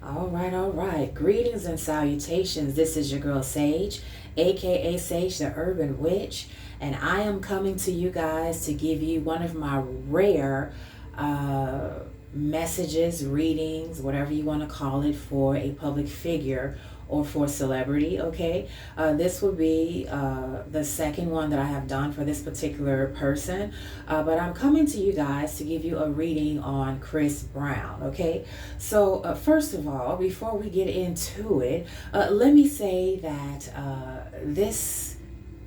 All right. Greetings and salutations. This is your girl Sage, aka Sage the Urban Witch, and I am coming to you guys to give you one of my rare messages, readings, whatever you want to call it, for a public figure or for celebrity. Okay, this will be the second one that I have done for this particular person, but I'm coming to you guys to give you a reading on Chris Brown. Okay, so first of all, before we get into it, let me say that this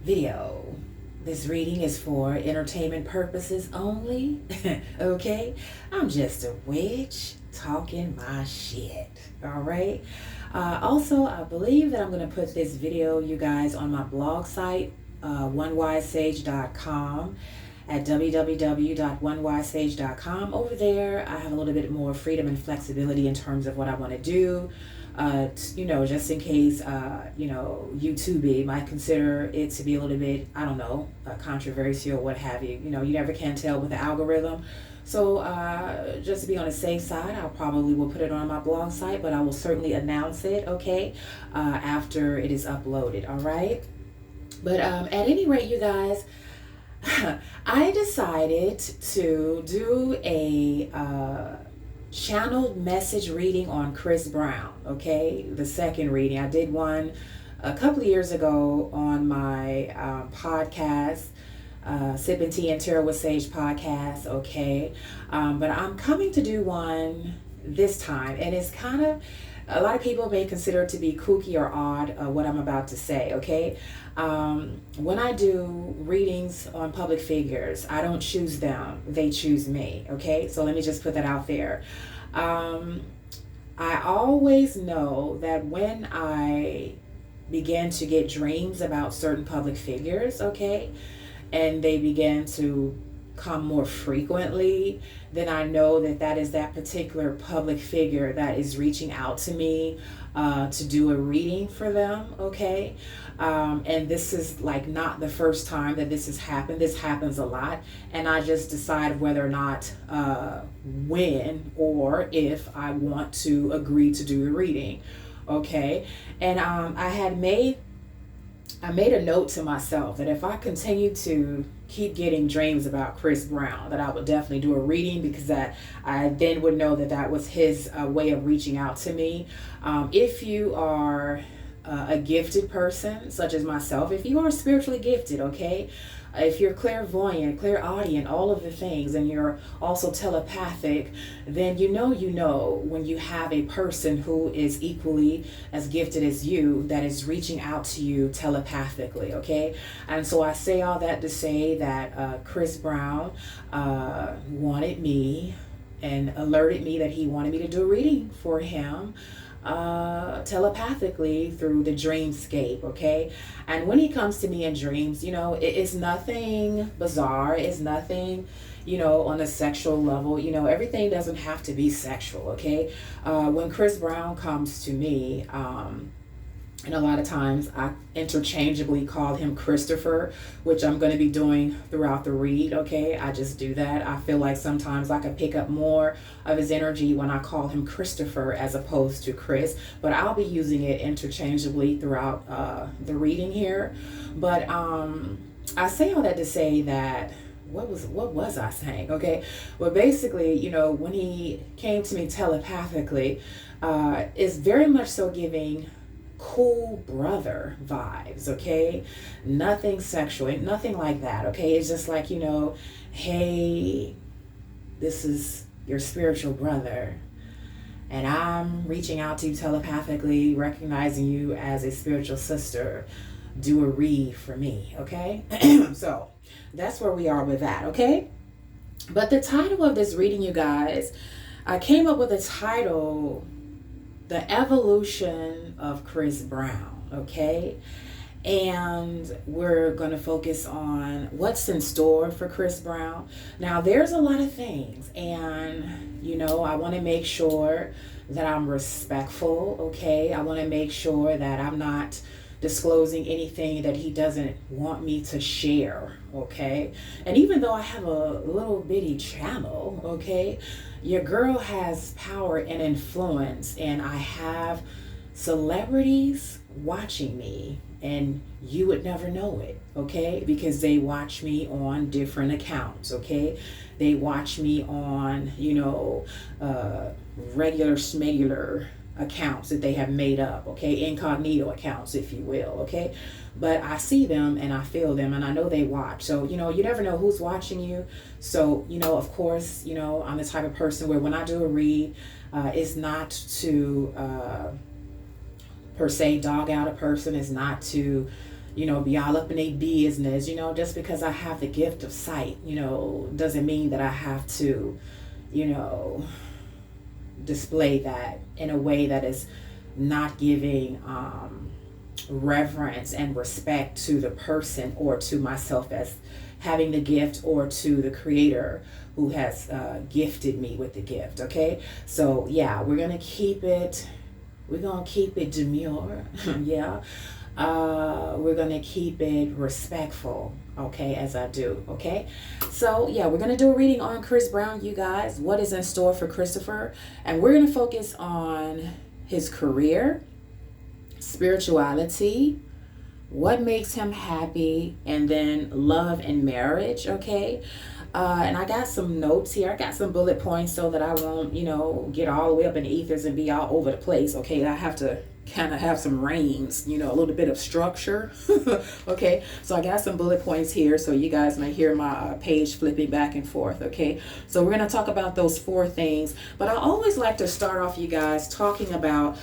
video, this reading is for entertainment purposes only. Okay? I'm just a witch talking my shit. All right? Also, I believe that I'm going to put this video, you guys, on my blog site, onewizesage.com, at www.onewizesage.com. Over there, I have a little bit more freedom and flexibility in terms of what I want to do. Just in case, YouTube might consider it to be a little bit, I don't know, controversial, what have you. You never can tell with the algorithm. So just to be on the safe side, I probably will put it on my blog site, but I will certainly announce it, okay, after it is uploaded, all right? But at any rate, you guys, I decided to do a channeled message reading on Chris Brown, okay? The second reading. I did one a couple of years ago on my podcast, Sipping Tea and Tarot with Sage podcast, okay? But I'm coming to do one this time, and it's kind of, a lot of people may consider it to be kooky or odd, what I'm about to say, okay? When I do readings on public figures, I don't choose them, they choose me, okay? So let me just put that out there. I always know that when I begin to get dreams about certain public figures, okay, and they begin to come more frequently, then I know that that is that particular public figure that is reaching out to me to do a reading for them, okay? And this is like not the first time that this has happened. This happens a lot, and I just decide whether or not when or if I want to agree to do the reading, okay? And I made a note to myself that if I continue to keep getting dreams about Chris Brown, that I would definitely do a reading, because that I then would know that that was his way of reaching out to me. If you are a gifted person, such as myself, if you are spiritually gifted, okay, if you're clairvoyant, clairaudient, all of the things, and you're also telepathic, then you know when you have a person who is equally as gifted as you that is reaching out to you telepathically, okay? And so I say all that to say that Chris Brown wanted me and alerted me that he wanted me to do a reading for him telepathically through the dreamscape, okay? And when he comes to me in dreams, it's nothing bizarre, it's nothing, on a sexual level. Everything doesn't have to be sexual, okay? When Chris Brown comes to me, and a lot of times I interchangeably call him Christopher, which I'm going to be doing throughout the read, okay? I just do that. I feel like sometimes I can pick up more of his energy when I call him Christopher as opposed to Chris, but I'll be using it interchangeably throughout the reading here. But I say all that to say that, what was I saying? Okay, well, basically, when he came to me telepathically, it's very much so giving cool brother vibes, okay? Nothing sexual, nothing like that, okay? It's just like, hey, this is your spiritual brother, and I'm reaching out to you telepathically, recognizing you as a spiritual sister. Do a read for me, okay? So that's where we are with that, okay? But the title of this reading, you guys, I came up with a title, The Evolution of Chris Brown, okay? And we're going to focus on what's in store for Chris Brown. Now, there's a lot of things, and, I want to make sure that I'm respectful, okay? I want to make sure that I'm not disclosing anything that he doesn't want me to share, okay? And even though I have a little bitty channel, okay, your girl has power and influence, and I have celebrities watching me, and you would never know it, okay? Because they watch me on different accounts, okay? They watch me on, regular smegular accounts that they have made up, okay? Incognito accounts, if you will, okay? But I see them and I feel them and I know they watch. So, you never know who's watching you. So, of course, I'm the type of person where when I do a read, it's not to per se dog out a person, is not to be all up in their business. Just because I have the gift of sight, doesn't mean that I have to display that in a way that is not giving reverence and respect to the person or to myself as having the gift, or to the creator who has gifted me with the gift. Okay, so yeah, we're gonna keep it demure. Yeah, we're gonna keep it respectful, okay, as I do. Okay, so yeah, we're gonna do a reading on Chris Brown, you guys. What is in store for Christopher? And we're gonna focus on his career, spirituality, what makes him happy, and then love and marriage. Okay, and I got some notes here. I got some bullet points so that I won't get all the way up in the ethers and be all over the place. Okay, I have to kind of have some reins, a little bit of structure. Okay, so I got some bullet points here so you guys may hear my page flipping back and forth. Okay, so we're going to talk about those 4 things, but I always like to start off, you guys, talking about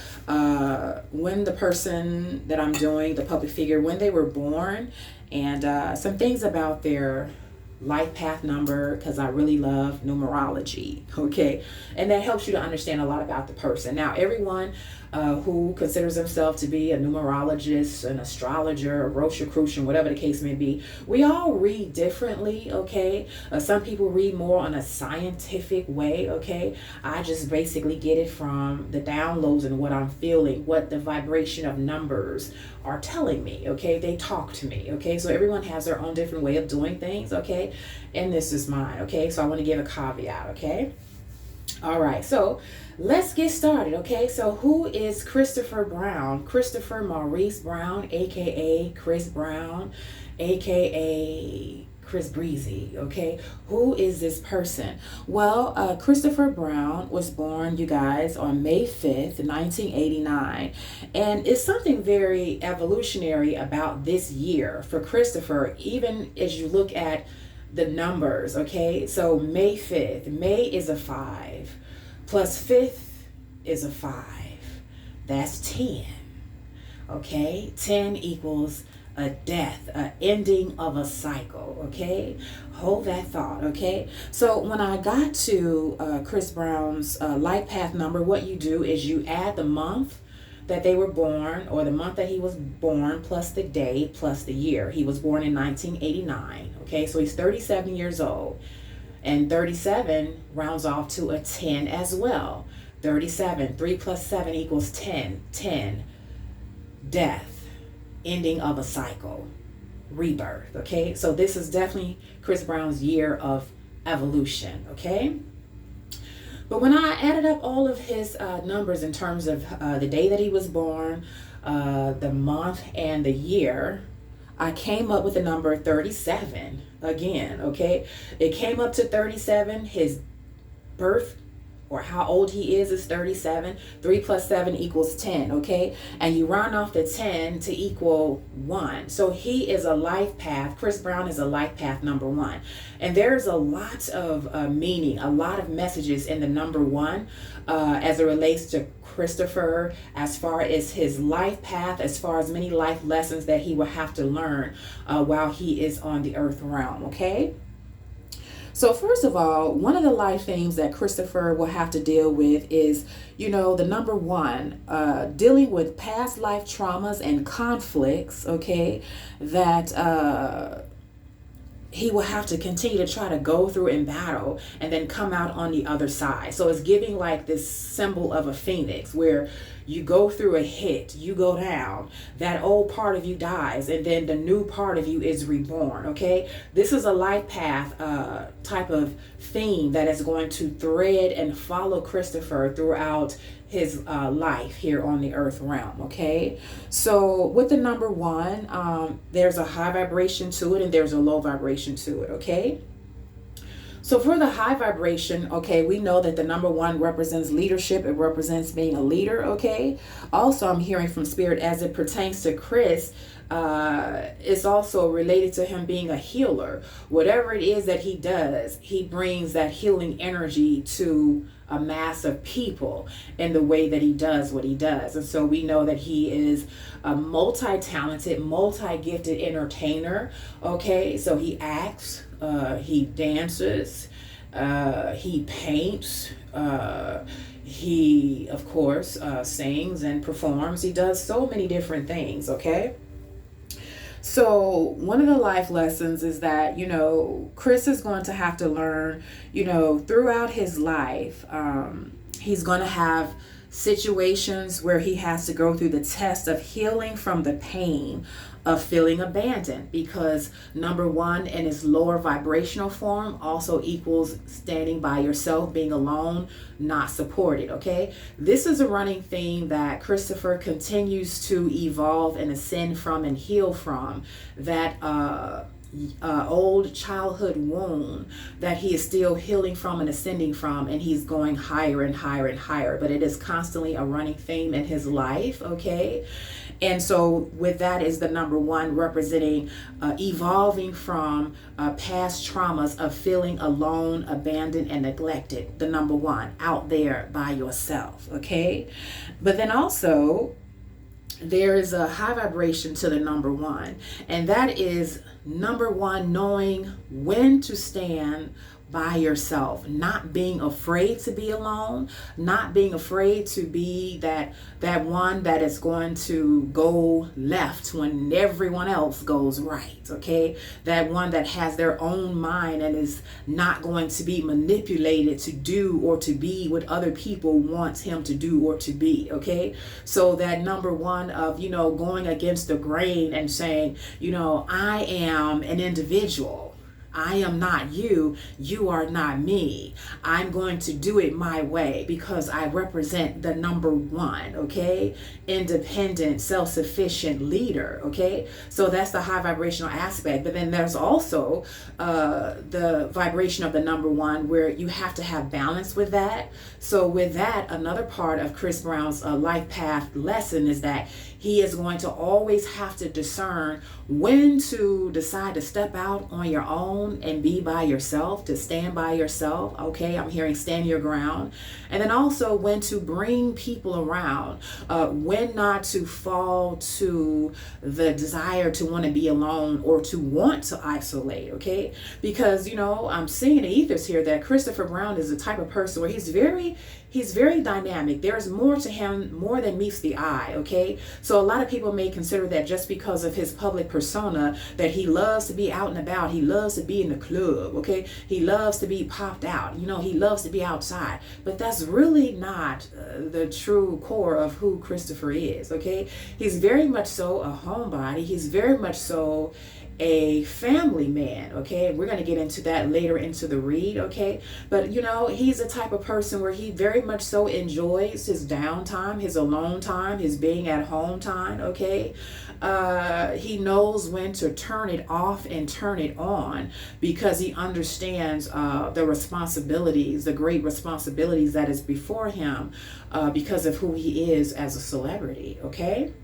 when the person that I'm doing, the public figure, when they were born, and some things about their life path number, because I really love numerology. Okay, and that helps you to understand a lot about the person. Now, everyone who considers himself to be a numerologist, an astrologer, a Rosicrucian, whatever the case may be, we all read differently. Okay, some people read more on a scientific way. Okay, I just basically get it from the downloads and what I'm feeling, what the vibration of numbers are telling me. Okay, they talk to me. Okay, so everyone has their own different way of doing things. Okay, and this is mine. Okay, so I want to give a caveat. Okay, all right, so let's get started. Okay, so who is Christopher Brown? Christopher Maurice Brown, aka Chris Brown, aka Chris Breezy. Okay, who is this person? Well, Christopher Brown was born, you guys, on May 5th, 1989, and it's something very evolutionary about this year for Christopher, even as you look at the numbers. Okay, so May 5th, May is a 5 plus 5th is a 5, that's 10. Okay, 10 equals a death, an ending of a cycle. Okay, hold that thought. Okay, so when I got to Chris Brown's life path number, what you do is you add the month that they were born, or the month that he was born, plus the day, plus the year. He was born in 1989. Okay, so he's 37 years old, and 37 rounds off to a 10 as well. 37, 3 plus 7 equals 10. 10, death, ending of a cycle, rebirth. Okay, so this is definitely Chris Brown's year of evolution. Okay, but when I added up all of his numbers in terms of the day that he was born, the month, and the year, I came up with the number 37 again. Okay, it came up to 37. His birth, or how old he is 37. 3 plus 7 equals 10. Okay, and you round off the 10 to equal 1. So he is a life path. Chris Brown is a life path number 1, and there's a lot of meaning, a lot of messages in the number 1 as it relates to Christopher, as far as his life path, as far as many life lessons that he will have to learn while he is on the earth realm. Okay, so first of all, one of the life themes that Christopher will have to deal with is, the number 1, dealing with past life traumas and conflicts, okay, that he will have to continue to try to go through in battle and then come out on the other side. So it's giving like this symbol of a phoenix, where you go through a hit, you go down, that old part of you dies, and then the new part of you is reborn. Okay, this is a life path type of theme that is going to thread and follow Christopher throughout his life here on the earth realm. Okay, so with the number one, there's a high vibration to it and there's a low vibration to it. Okay, so for the high vibration, okay, we know that the number one represents leadership. It represents being a leader. Okay, also I'm hearing from spirit as it pertains to Chris, it's also related to him being a healer. Whatever it is that he does, he brings that healing energy to a mass of people in the way that he does what he does. And so we know that he is a multi-talented, multi-gifted entertainer. Okay, so he acts, he dances, he paints, he of course sings and performs. He does so many different things. Okay, so one of the life lessons is that, you know, Chris is going to have to learn, you know, throughout his life, he's going to have situations where he has to go through the test of healing from the pain of feeling abandoned, because number one in its lower vibrational form also equals standing by yourself, being alone, not supported. Okay, this is a running theme that Christopher continues to evolve and ascend from and heal from, that old childhood wound that he is still healing from and ascending from, and he's going higher and higher and higher, but it is constantly a running theme in his life. Okay, and so with that is the number one representing evolving from past traumas of feeling alone, abandoned, and neglected. The number one, out there by yourself. Okay, but then also there is a high vibration to the number one, and that is number one knowing when to stand by yourself, not being afraid to be alone, not being afraid to be that one that is going to go left when everyone else goes right. Okay, that one that has their own mind and is not going to be manipulated to do or to be what other people want him to do or to be. Okay, so that number one of, you know, going against the grain and saying, you know, I am an individual, I am not you, you are not me. I'm going to do it my way because I represent the number one. Okay, independent, self-sufficient leader. Okay, so that's the high vibrational aspect. But then there's also the vibration of the number one, where you have to have balance with that. So with that, another part of Chris Brown's life path lesson is that he is going to always have to discern when to decide to step out on your own and be by yourself, to stand by yourself. Okay, I'm hearing stand your ground. And then also when to bring people around, when not to fall to the desire to want to be alone or to want to isolate. Okay, because, you know, I'm seeing in the ethers here that Christopher Brown is the type of person where he's very dynamic. There's more to him, more than meets the eye. Okay, so a lot of people may consider that just because of his public persona, that he loves to be out and about, he loves to be in the club. Okay, he loves to be popped out, you know, he loves to be outside, but that's really not the true core of who Christopher is. Okay, he's very much so a homebody, he's very much so a family man. Okay, we're going to get into that later into the read. Okay, but you know, he's the type of person where he very much so enjoys his downtime, his alone time, his being at home time. Okay, he knows when to turn it off and turn it on, because he understands the responsibilities, the great responsibilities that is before him, because of who he is as a celebrity. Okay,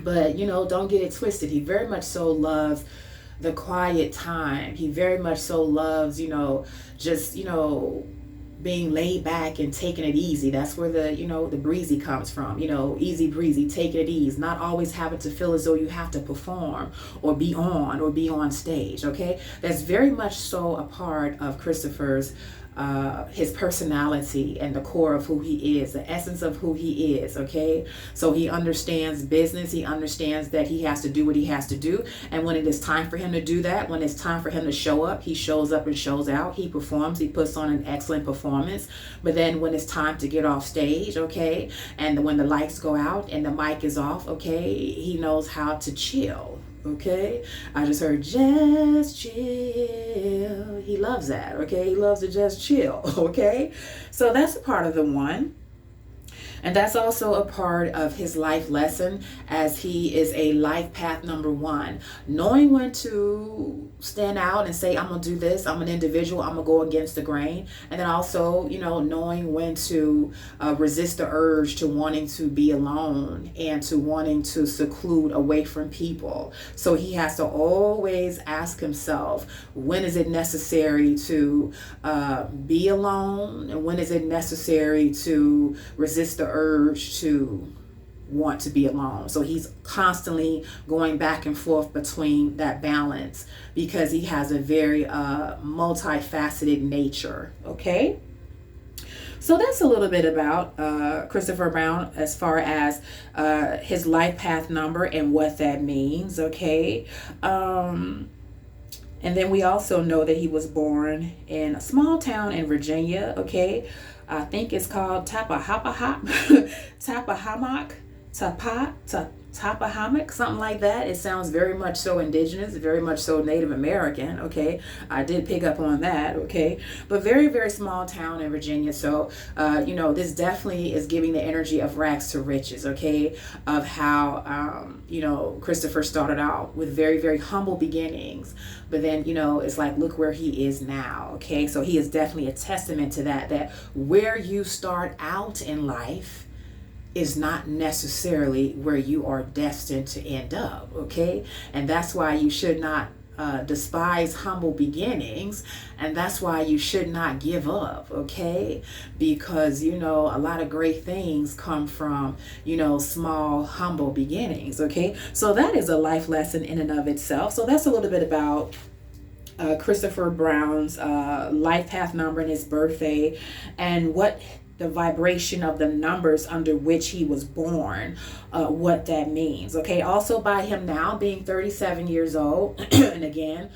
but, you know, don't get it twisted. He very much so loves the quiet time. He very much so loves, you know, just, you know, being laid back and taking it easy. That's where the, you know, the breezy comes from, you know, easy breezy, taking it easy, not always having to feel as though you have to perform or be on stage. Okay, that's very much so a part of Christopher's his personality and the core of who he is, the essence of who he is, okay? So he understands business. He understands that he has to do what he has to do. And when it is time for him to do that, when it's time for him to show up, he shows up and shows out. He performs. He puts on an excellent performance. But then when it's time to get off stage, okay, and when the lights go out and the mic is off, okay, he knows how to chill. Okay, I just heard just chill. He loves that. Okay, he loves to just chill. Okay, so that's a part of the one. And that's also a part of his life lesson, as he is a life path number 1. Knowing when to stand out and say, I'm going to do this. I'm an individual. I'm going to go against the grain. And then also, knowing when to resist the urge to wanting to be alone and to wanting to seclude away from people. So he has to always ask himself, when is it necessary to be alone? And when is it necessary to resist the urge to want to be alone? So he's constantly going back and forth between that balance, because he has a very multifaceted nature. Okay, so that's a little bit about Christopher Brown as far as his life path number and what that means. Okay, and then we also know that he was born in a small town in Virginia. Okay, I think it's called Tappahannock, something like that. It sounds very much so indigenous, very much so Native American. Okay, I did pick up on that. Okay, but very, very small town in Virginia. So, this definitely is giving the energy of rags to riches. Okay, of how Christopher started out with very, very humble beginnings, but then it's like, look where he is now. Okay, so he is definitely a testament to that where you start out in life is not necessarily where you are destined to end up. Okay, and that's why you should not despise humble beginnings, and that's why you should not give up. Okay, because a lot of great things come from small humble beginnings. Okay, so that is a life lesson in and of itself. So that's a little bit about Christopher Brown's life path number and his birthday, and what the vibration of the numbers under which he was born, what that means. Okay, also by him now being 37 years old, and again,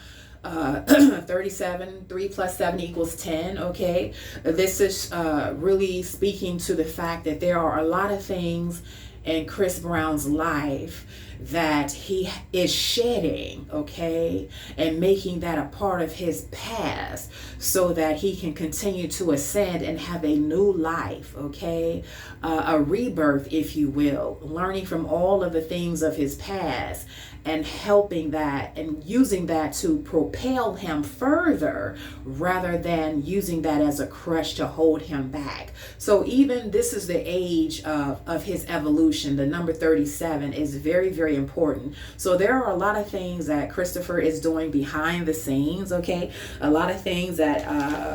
37, 3 plus 7 equals 10. Okay, this is really speaking to the fact that there are a lot of things in Chris Brown's life that he is shedding, okay, and making that a part of his past so that he can continue to ascend and have a new life. Okay, a rebirth, if you will, learning from all of the things of his past and helping that and using that to propel him further, rather than using that as a crutch to hold him back. So even this is the age of his evolution. The number 37 is very, very important. So there are a lot of things that Christopher is doing behind the scenes. Okay, a lot of things that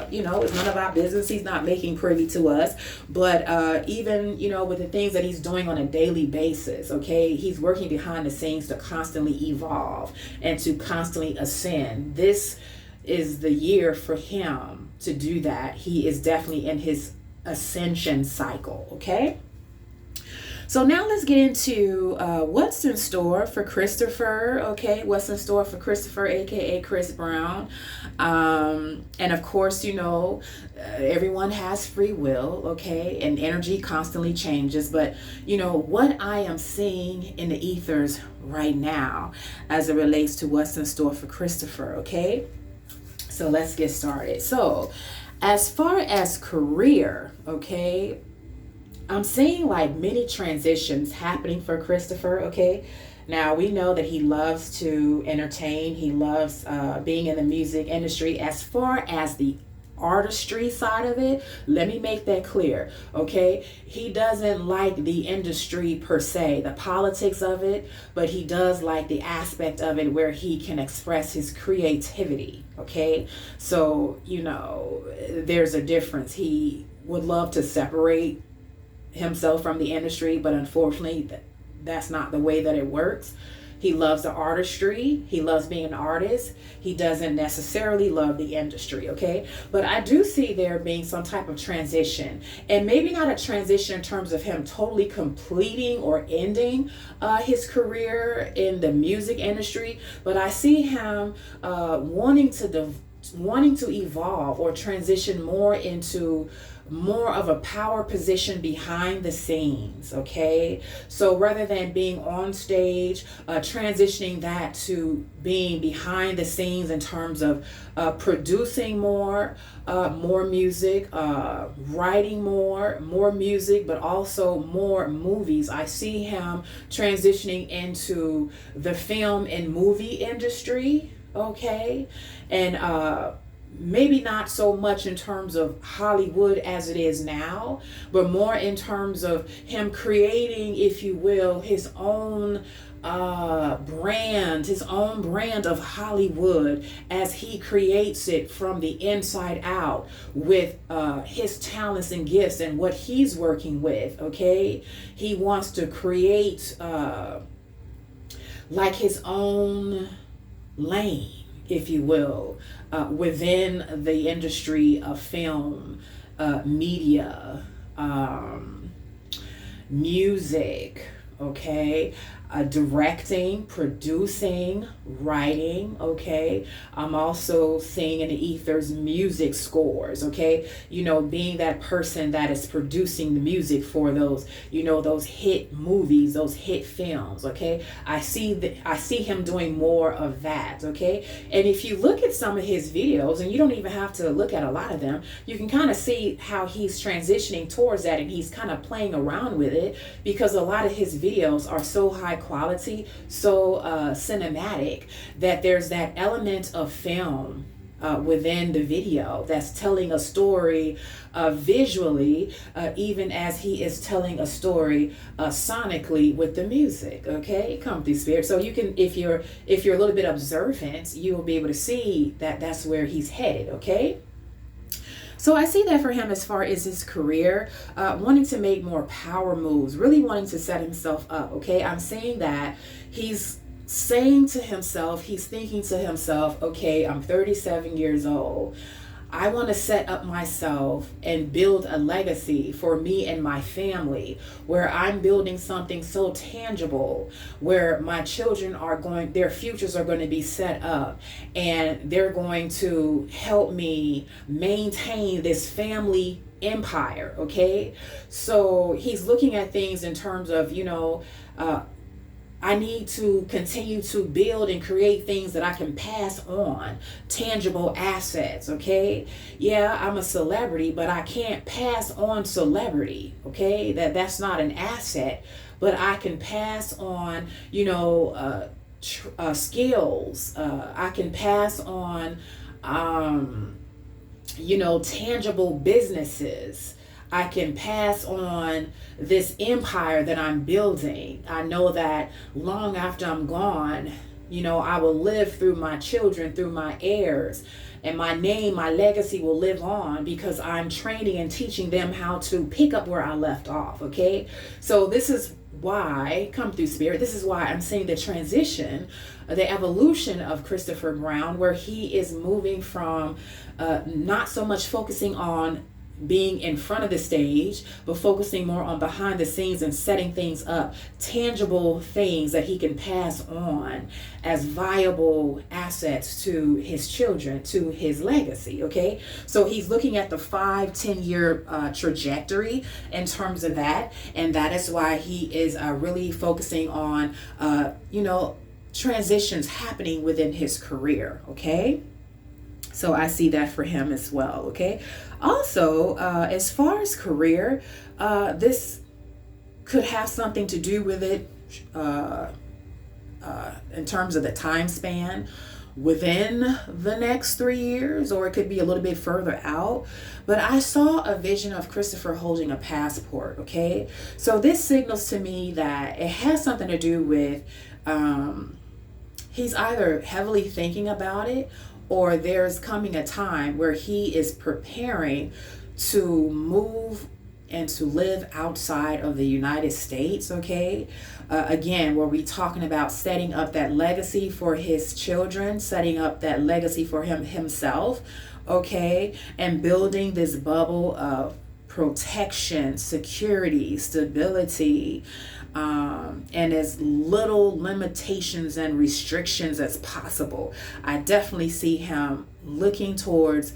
it's none of our business. He's not making privy to us, but even with the things that he's doing on a daily basis. Okay, he's working behind the scenes to constantly evolve and to constantly ascend. This is the year for him to do that. He is definitely in his ascension cycle. Okay, so now let's get into what's in store for Christopher. Okay, what's in store for Christopher, aka Chris Brown. And of course, everyone has free will. Okay, and energy constantly changes. But what I am seeing in the ethers right now as it relates to what's in store for Christopher. Okay, so let's get started. So as far as career, okay, I'm seeing like many transitions happening for Christopher. Okay, now we know that he loves to entertain. He loves being in the music industry. As far as the artistry side of it, let me make that clear. Okay, he doesn't like the industry per se, the politics of it, but he does like the aspect of it where he can express his creativity. Okay, so there's a difference. He would love to separate himself from the industry, but unfortunately that's not the way that it works. He loves the artistry. He loves being an artist. He doesn't necessarily love the industry, okay? But I do see there being some type of transition, and maybe not a transition in terms of him totally completing or ending his career in the music industry, but I see him wanting to evolve or transition more into more of a power position behind the scenes, okay? So rather than being on stage, transitioning that to being behind the scenes in terms of producing more music, writing more music, but also more movies. I see him transitioning into the film and movie industry, okay? And maybe not so much in terms of Hollywood as it is now, but more in terms of him creating, if you will, his own brand of Hollywood as he creates it from the inside out with his talents and gifts and what he's working with, okay? He wants to create like his own lane, if you will, within the industry of film, media, music, okay? Directing, producing, writing, okay? I'm also seeing in the ethers music scores, okay? You know, being that person that is producing the music for those, you know, those hit movies, those hit films, okay? I see him doing more of that, okay? And if you look at some of his videos, and you don't even have to look at a lot of them, you can kind of see how he's transitioning towards that, and he's kind of playing around with it, because a lot of his videos are so high quality, so cinematic, that there's that element of film within the video that's telling a story visually, even as he is telling a story sonically with the music, okay? Come through, Spirit. So you can, if you're a little bit observant, you will be able to see that that's where he's headed, okay? So I see that for him as far as his career, wanting to make more power moves, really wanting to set himself up, okay? I'm saying that he's saying to himself, he's thinking to himself, okay, I'm 37 years old. I want to set up myself and build a legacy for me and my family, where I'm building something so tangible, where my children their futures are going to be set up, and they're going to help me maintain this family empire, okay? So he's looking at things in terms of, you know, I need to continue to build and create things that I can pass on, tangible assets, okay? Yeah, I'm a celebrity, but I can't pass on celebrity, okay? That's not an asset, but I can pass on, you know, skills. I can pass on, you know, tangible businesses. I can pass on this empire that I'm building. I know that long after I'm gone, you know, I will live through my children, through my heirs, and my name, my legacy will live on because I'm training and teaching them how to pick up where I left off, okay? So this is why, come through, Spirit, this is why I'm saying the transition, the evolution of Christopher Brown, where he is moving from not so much focusing on being in front of the stage, but focusing more on behind the scenes and setting things up, tangible things that he can pass on as viable assets to his children, to his legacy, okay? So he's looking at the 5-10 year trajectory in terms of that, and that is why he is really focusing on, you know, transitions happening within his career, okay? So I see that for him as well, okay? Also, as far as career, this could have something to do with it in terms of the time span within the next 3 years, or it could be a little bit further out. But I saw a vision of Christopher holding a passport, okay? So this signals to me that it has something to do with he's either heavily thinking about it, or there's coming a time where he is preparing to move and to live outside of the United States, okay? Again, where we talking about setting up that legacy for his children, setting up that legacy for himself, okay? And building this bubble of protection, security, stability, and as little limitations and restrictions as possible. I definitely see him looking towards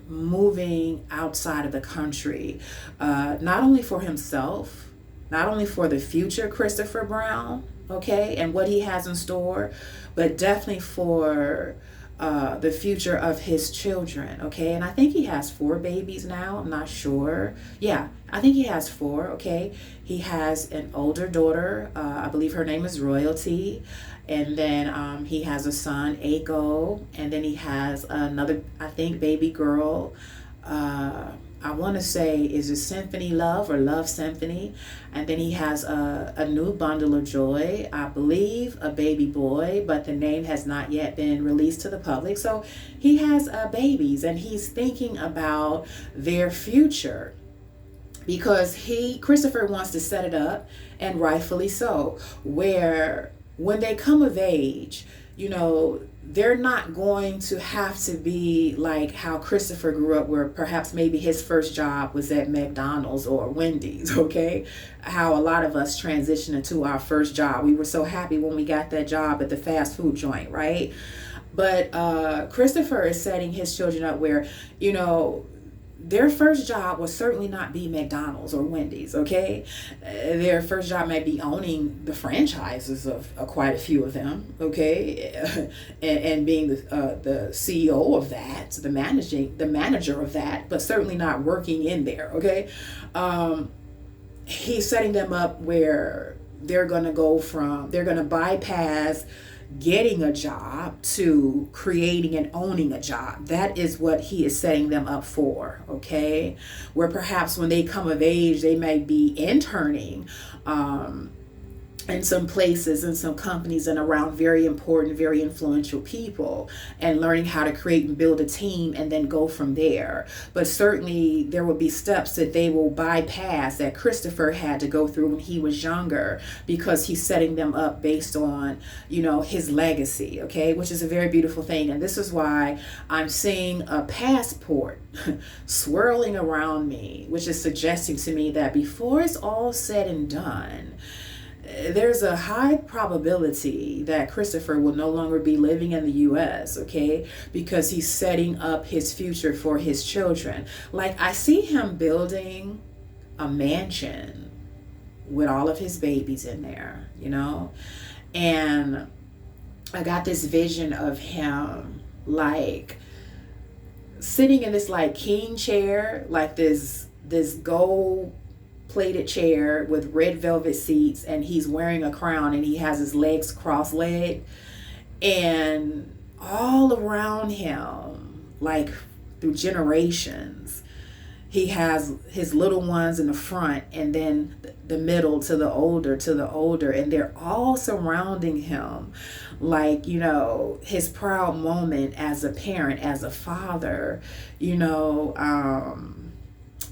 moving outside of the country, not only for himself, not only for the future Christopher Brown, okay, and what he has in store, but definitely for the future of his children, okay? And I think he has 4 babies now. I'm not sure. Yeah, I think he has 4, okay? He has an older daughter. I believe her name is Royalty. And then he has a son, Aiko. And then he has another, I think, baby girl. I want to say, is it Symphony Love or Love Symphony? And then he has a new bundle of joy, I believe a baby boy, but the name has not yet been released to the public. So he has babies, and he's thinking about their future because Christopher wants to set it up, and rightfully so, where when they come of age, you know, they're not going to have to be like how Christopher grew up, where perhaps maybe his first job was at McDonald's or Wendy's, okay? How a lot of us transition into our first job. We were so happy when we got that job at the fast food joint, right? But Christopher is setting his children up where, you know, their first job will certainly not be McDonald's or Wendy's, okay? Their first job might be owning the franchises of quite a few of them, okay? and being the CEO of that, the manager of that, but certainly not working in there, okay? He's setting them up where they're going to bypass getting a job to creating and owning a job. That is what he is setting them up for, okay? Where perhaps when they come of age, they may be interning in some places, in some companies, and around very important, very influential people, and learning how to create and build a team and then go from there. But certainly there will be steps that they will bypass that Christopher had to go through when he was younger, because he's setting them up based on, you know, his legacy, okay, which is a very beautiful thing. And this is why I'm seeing a passport swirling around me, which is suggesting to me that before it's all said and done, there's a high probability that Christopher will no longer be living in the U.S., okay, because he's setting up his future for his children. Like, I see him building a mansion with all of his babies in there, you know, and I got this vision of him, like, sitting in this, like, king chair, like this gold plated chair with red velvet seats, and he's wearing a crown, and he has his legs cross-legged, and all around him, like through generations, he has his little ones in the front, and then the middle to the older, and they're all surrounding him, like, you know, his proud moment as a parent, as a father, you know,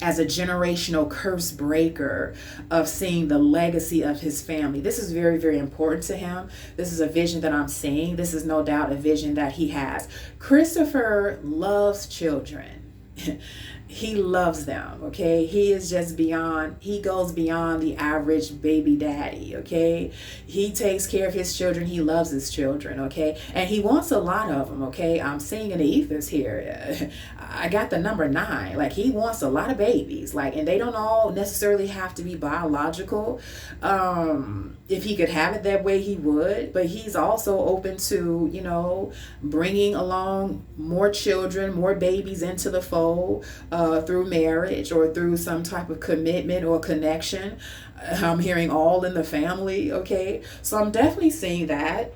as a generational curse breaker, of seeing the legacy of his family. This is very, very important to him. This is a vision that I'm seeing. This is no doubt a vision that he has. Christopher loves children. He loves them, okay? He is just he goes beyond the average baby daddy, okay? He takes care of his children. He loves his children, okay? And he wants a lot of them, okay? I'm seeing in the ethers here. I got the number 9. Like, he wants a lot of babies, like, and they don't all necessarily have to be biological. If he could have it that way, he would, but he's also open to, you know, bringing along more children, more babies into the fold, through marriage or through some type of commitment or connection. I'm hearing all in the family, okay? So I'm definitely seeing that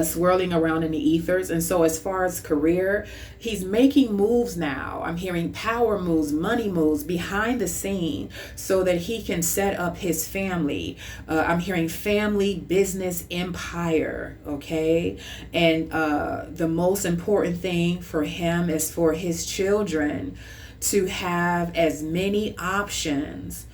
swirling around in the ethers. And so as far as career, he's making moves now. I'm hearing power moves, money moves behind the scene so that he can set up his family. I'm hearing family, business, empire, okay? And the most important thing for him is for his children to have as many options,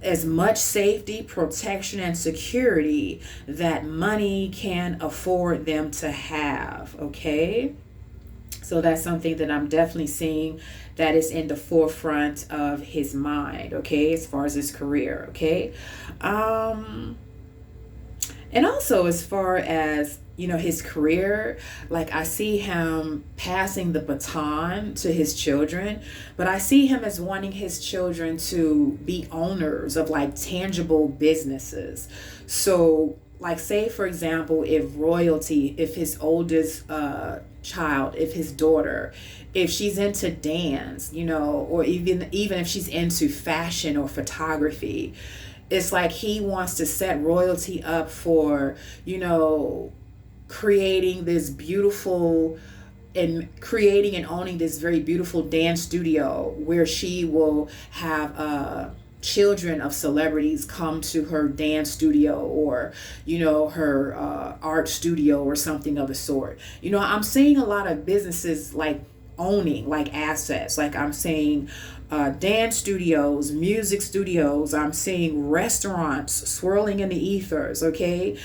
as much safety, protection, and security that money can afford them to have, okay? So that's something that I'm definitely seeing that is in the forefront of his mind, okay, as far as his career, okay? And also as far as, his career, like I see him passing the baton to his children, but I see him as wanting his children to be owners of like tangible businesses. So like say for example, if his oldest child, if his daughter, if she's into dance, or even if she's into fashion or photography, it's like he wants to set royalty up for, creating and owning this very beautiful dance studio where she will have children of celebrities come to her dance studio, or her art studio or something of the sort. I'm seeing a lot of businesses like owning like assets, like I'm saying dance studios, music studios. I'm seeing restaurants swirling in the ethers, okay?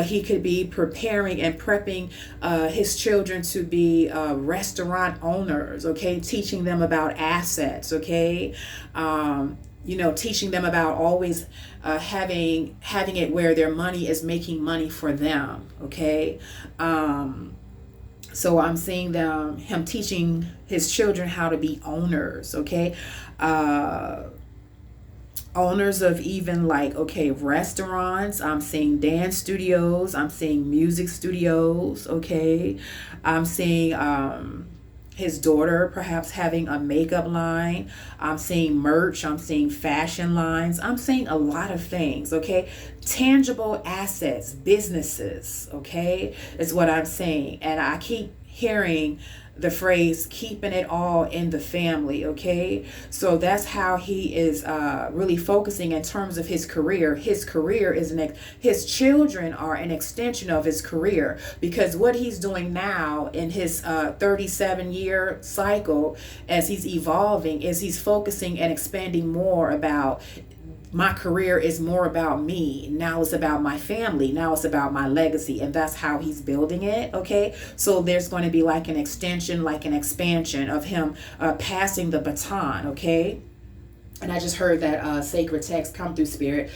He could be preparing and prepping his children to be restaurant owners, okay? Teaching them about assets, okay? Teaching them about always having it where their money is making money for them, okay? So I'm seeing him teaching his children how to be owners, okay? Owners of even like, okay, restaurants. I'm seeing dance studios. I'm seeing music studios, okay? I'm seeing his daughter perhaps having a makeup line. I'm seeing merch. I'm seeing fashion lines. I'm seeing a lot of things, okay? Tangible assets, businesses, okay, is what I'm saying. And I keep hearing the phrase keeping it all in the family, okay? So that's how he is really focusing in terms of his career. His career is his children are an extension of his career, because what he's doing now in his 37-year cycle as he's evolving is he's focusing and expanding more about, my career is more about me. Now it's about my family. Now it's about my legacy. And that's how he's building it, okay? So there's going to be like an extension, like an expansion of him passing the baton, okay? And I just heard that sacred text come through spirit.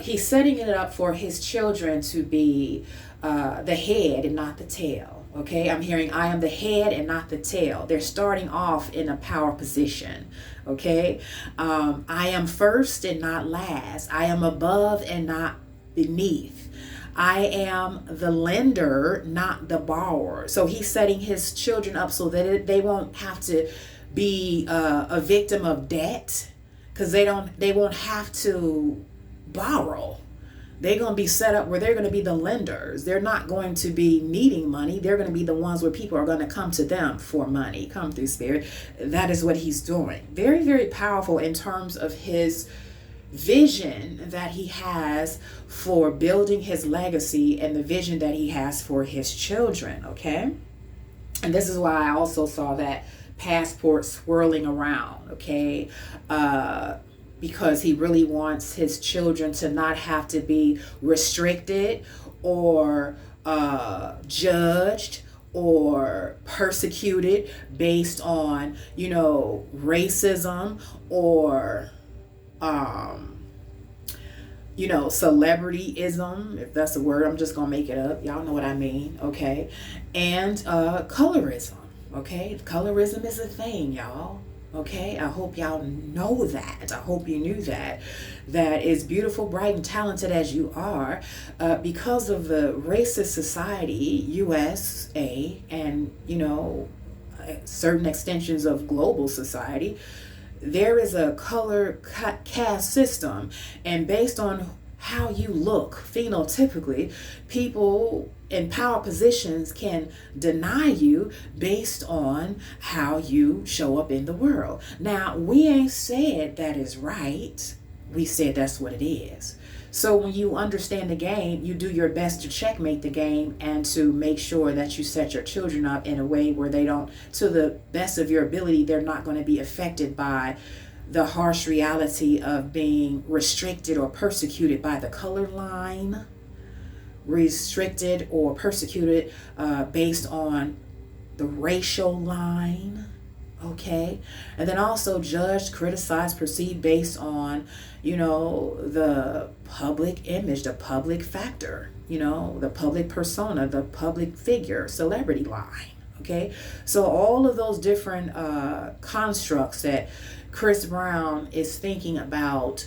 He's setting it up for his children to be the head and not the tail. Okay, I'm hearing I am the head and not the tail. They're starting off in a power position. Okay, I am first and not last. I am above and not beneath. I am the lender, not the borrower. So he's setting his children up so that they won't have to be a victim of debt, because they won't have to borrow. They're going to be set up where they're going to be the lenders. They're not going to be needing money. They're going to be the ones where people are going to come to them for money. Come through spirit. That is what he's doing. Very, very powerful in terms of his vision that he has for building his legacy and the vision that he has for his children, okay? And this is why I also saw that passport swirling around, okay? Because he really wants his children to not have to be restricted or judged or persecuted based on, racism or, celebrityism, if that's a word. I'm just going to make it up. Y'all know what I mean, okay? And colorism, okay? Colorism is a thing, y'all. Okay, I hope y'all know that. I hope you knew that. That is beautiful, bright, and talented as you are, because of the racist society, USA, and, certain extensions of global society, there is a color caste system. And based on how you look phenotypically, people in power positions can deny you based on how you show up in the world. Now, we ain't said that is right. we said that's what it is. So when you understand the game, you do your best to checkmate the game and to make sure that you set your children up in a way where they don't, to the best of your ability, they're not going to be affected by the harsh reality of being restricted or persecuted by the color line, restricted or persecuted based on the racial line. Okay, and then also judged, criticized, perceived based on, the public image, the public factor, the public persona, the public figure, celebrity line. Okay, so all of those different constructs that Chris Brown is thinking about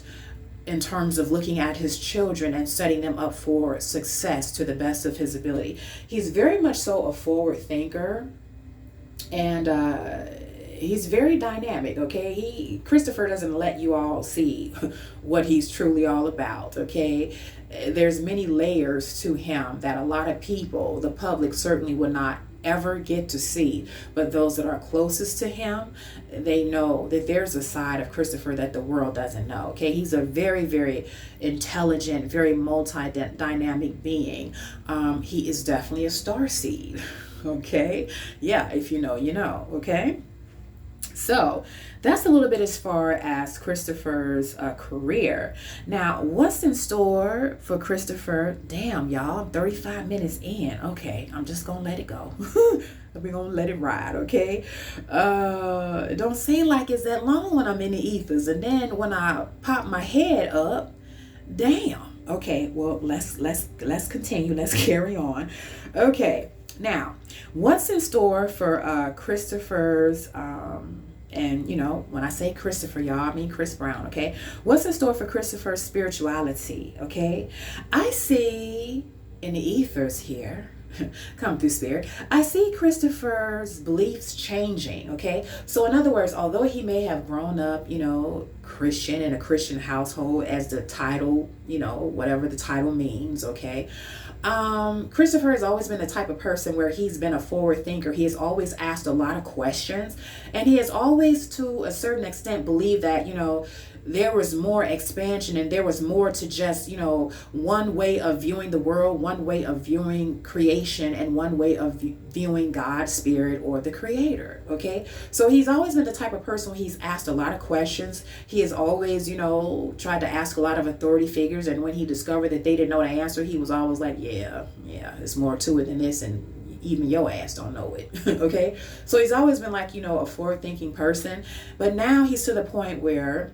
in terms of looking at his children and setting them up for success to the best of his ability. He's very much so a forward thinker, and he's very dynamic. Okay, Christopher doesn't let you all see what he's truly all about. Okay, there's many layers to him that a lot of people, the public, certainly would not ever get to see, but those that are closest to him, they know that there's a side of Christopher that the world doesn't know. Okay, he's a very, very intelligent, very multi-dynamic being. He is definitely a starseed. Okay, yeah, if you know, you know. Okay, so that's a little bit as far as Christopher's career. Now, what's in store for Christopher? Damn, y'all, I'm 35 minutes in. Okay, I'm just gonna let it go. We're gonna let it ride, okay? It don't seem like it's that long when I'm in the ethers, and then when I pop my head up, damn. Okay, well, let's continue. Let's carry on. Okay, now, what's in store for Christopher's and when I say Christopher, y'all, I mean Chris Brown. Okay, what's in store for Christopher's spirituality? Okay, I see in the ethers here, come through spirit, I see Christopher's beliefs changing. Okay, so in other words, although he may have grown up Christian in a Christian household, as the title, whatever the title means, okay, Christopher has always been the type of person where he's been a forward thinker. He has always asked a lot of questions, and he has always, to a certain extent, believed that, there was more expansion and there was more to just, one way of viewing the world, one way of viewing creation, and one way of viewing God, spirit, or the creator. Okay, so he's always been the type of person where he's asked a lot of questions. He has always, tried to ask a lot of authority figures, and when he discovered that they didn't know the answer, he was always like, yeah, there's more to it than this, and even your ass don't know it. Okay, so he's always been like, a forward thinking person, but now he's to the point where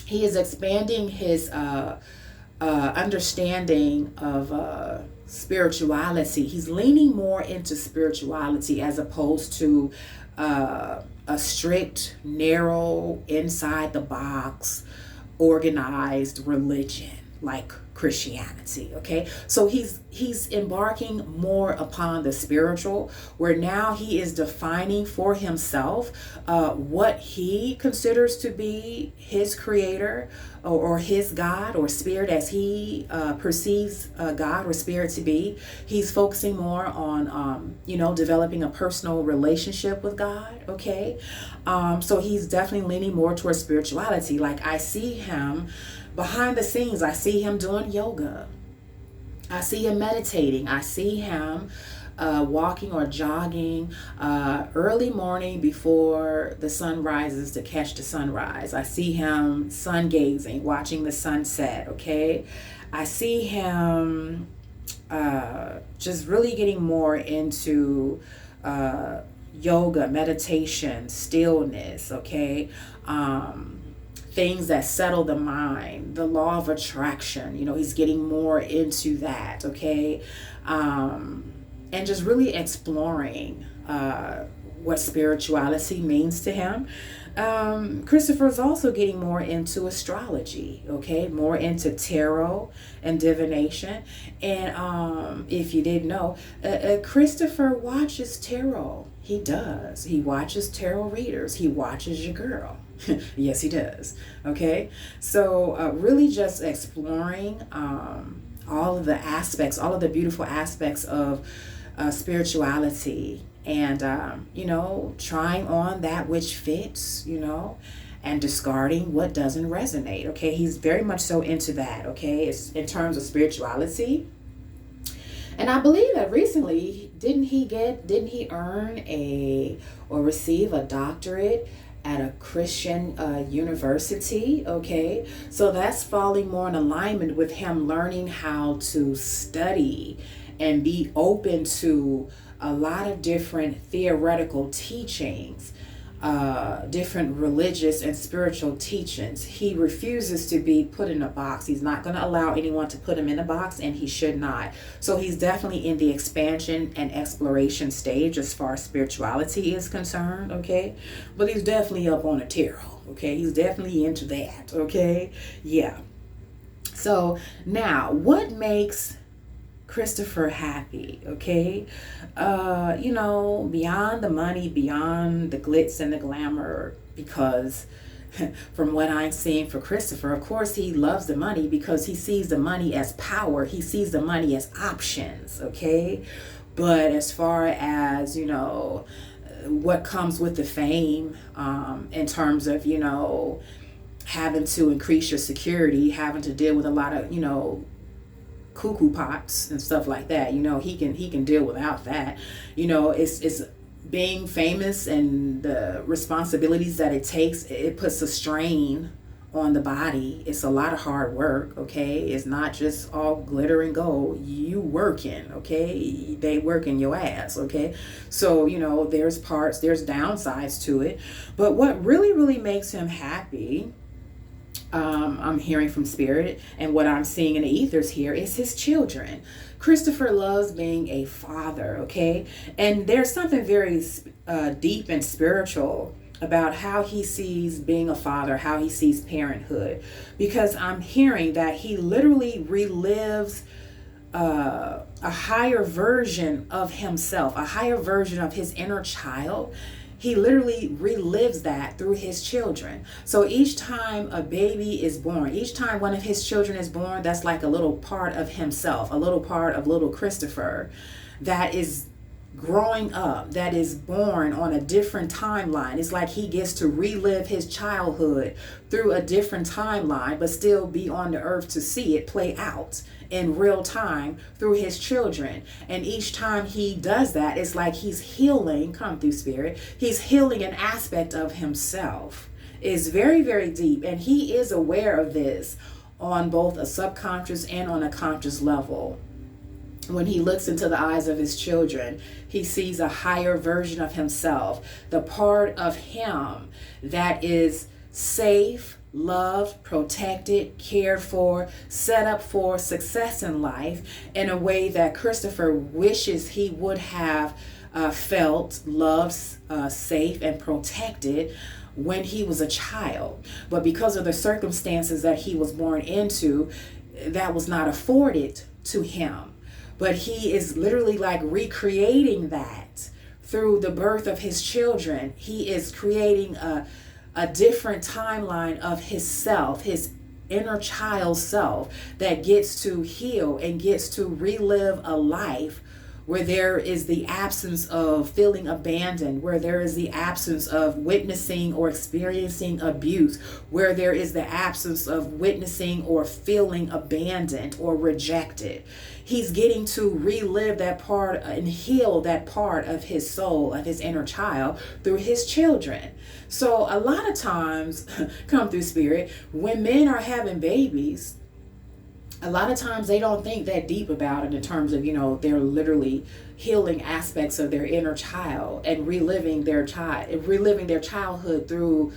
he is expanding his understanding of spirituality. He's leaning more into spirituality as opposed to a strict, narrow, inside the box, organized religion like Christianity. Okay, so he's embarking more upon the spiritual, where now he is defining for himself what he considers to be his creator, or his God or spirit, as he perceives God or spirit to be. He's focusing more on developing a personal relationship with God. Okay, so he's definitely leaning more towards spirituality. Like, I see him behind the scenes. I see him doing yoga. I see him meditating. I see him walking or jogging early morning before the sun rises to catch the sunrise. I see him sun gazing, watching the sunset. Okay, I see him just really getting more into yoga, meditation, stillness. Okay, things that settle the mind, the law of attraction. He's getting more into that. Okay, and just really exploring what spirituality means to him. Christopher's also getting more into astrology. Okay, more into tarot and divination. And if you didn't know, Christopher watches tarot. He does. He watches tarot readers. He watches your girl. Yes, he does. Okay, so really just exploring all of the aspects, all of the beautiful aspects of spirituality, and trying on that which fits, and discarding what doesn't resonate. Okay, he's very much so into that. Okay, it's in terms of spirituality. And I believe that recently, didn't he earn or receive a doctorate at a Christian university? Okay, so that's falling more in alignment with him learning how to study and be open to a lot of different theoretical teachings, different religious and spiritual teachings. He refuses to be put in a box. He's not going to allow anyone to put him in a box, and he should not. So he's definitely in the expansion and exploration stage as far as spirituality is concerned, okay? But he's definitely up on a tarot, okay? He's definitely into that, okay? Yeah. So now, what makes Christopher happy? Okay, beyond the money, beyond the glitz and the glamour, because from what I'm seeing for Christopher, of course he loves the money because he sees the money as power, he sees the money as options. Okay, but as far as what comes with the fame, in terms of having to increase your security, having to deal with a lot of cuckoo pots and stuff like that, he can deal without that. It's being famous and the responsibilities that it takes. It puts a strain on the body. It's a lot of hard work. Okay, it's not just all glitter and gold. You working. Okay, they working your ass. Okay, so there's downsides to it, but what really makes him happy, I'm hearing from spirit, and what I'm seeing in the ethers here is his children. Christopher loves being a father, okay? And there's something very deep and spiritual about how he sees being a father, how he sees parenthood, because I'm hearing that he literally relives a higher version of himself, a higher version of his inner child. He literally relives that through his children. So each time a baby is born, each time one of his children is born, that's like a little part of himself, a little part of little Christopher that is growing up, that is born on a different timeline. It's like he gets to relive his childhood through a different timeline, but still be on the earth to see it play out in real time through his children. And each time he does that, it's like he's healing, come through spirit, he's healing an aspect of himself. It's very, very deep, and he is aware of this on both a subconscious and on a conscious level. When he looks into the eyes of his children, he sees a higher version of himself, the part of him that is safe, loved, protected, cared for, set up for success in life in a way that Christopher wishes he would have felt loved, safe, and protected when he was a child. But because of the circumstances that he was born into, that was not afforded to him. But he is literally like recreating that through the birth of his children. He is creating a different timeline of his self, his inner child self, that gets to heal and gets to relive a life where there is the absence of feeling abandoned, where there is the absence of witnessing or experiencing abuse, where there is the absence of witnessing or feeling abandoned or rejected. He's getting to relive that part and heal that part of his soul, of his inner child, through his children. So a lot of times, come through spirit, when men are having babies, a lot of times they don't think that deep about it in terms of, they're literally healing aspects of their inner child and reliving their childhood through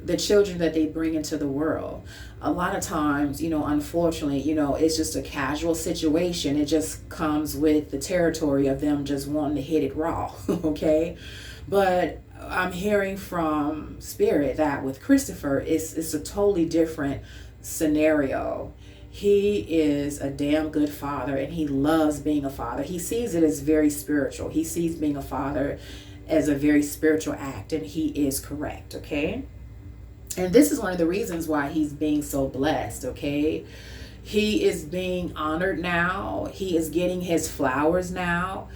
the children that they bring into the world. A lot of times, unfortunately, it's just a casual situation. It just comes with the territory of them just wanting to hit it raw, okay? But I'm hearing from spirit that with Christopher, it's a totally different scenario. He is a damn good father, and he loves being a father. He sees it as very spiritual. He sees being a father as a very spiritual act, and he is correct, okay? And this is one of the reasons why he's being so blessed, okay? He is being honored now. He is getting his flowers now.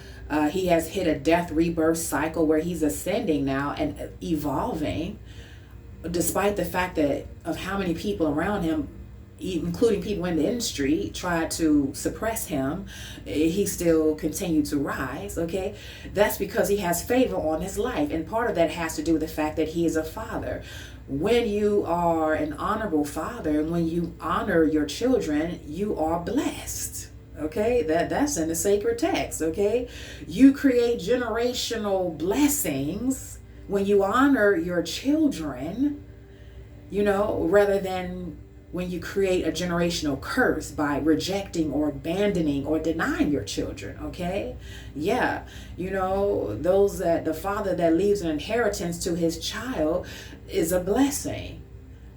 He has hit a death rebirth cycle where he's ascending now and evolving. despite the fact that of how many people around him, including people in the industry, tried to suppress him, he still continued to rise, okay? That's because he has favor on his life. And part of that has to do with the fact that he is a father. When you are an honorable father, when you honor your children, you are blessed. Okay, that's in the sacred text. Okay, you create generational blessings when you honor your children, rather than when you create a generational curse by rejecting or abandoning or denying your children. Okay, yeah, those that the father that leaves an inheritance to his child is a blessing.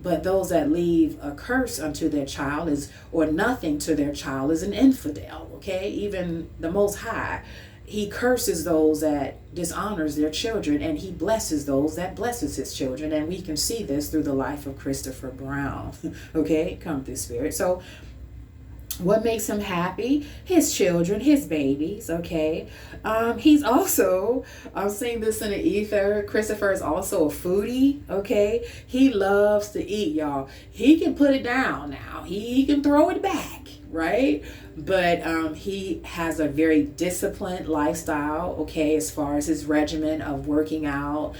But those that leave a curse unto their child or nothing to their child is an infidel. Okay, even the Most High, he curses those that dishonors their children, and he blesses those that blesses his children. And we can see this through the life of Christopher Brown. Okay, come through spirit. So what makes him happy? His children, his babies, okay? He's also, I'm seeing this in the ether, Christopher is also a foodie, okay? He loves to eat, y'all. He can put it down now. He can throw it back, right? But he has a very disciplined lifestyle, okay, as far as his regimen of working out,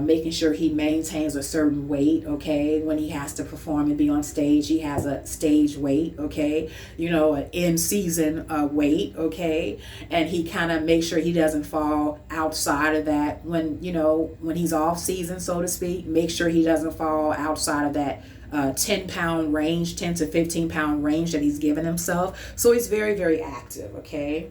making sure he maintains a certain weight, okay? When he has to perform and be on stage, he has a stage weight, okay? An in-season weight, okay? And he kind of makes sure he doesn't fall outside of that when he's off season, so to speak. Make sure he doesn't fall outside of that 10-pound range, 10 to 15-pound range that he's given himself. So he's very, very active, okay?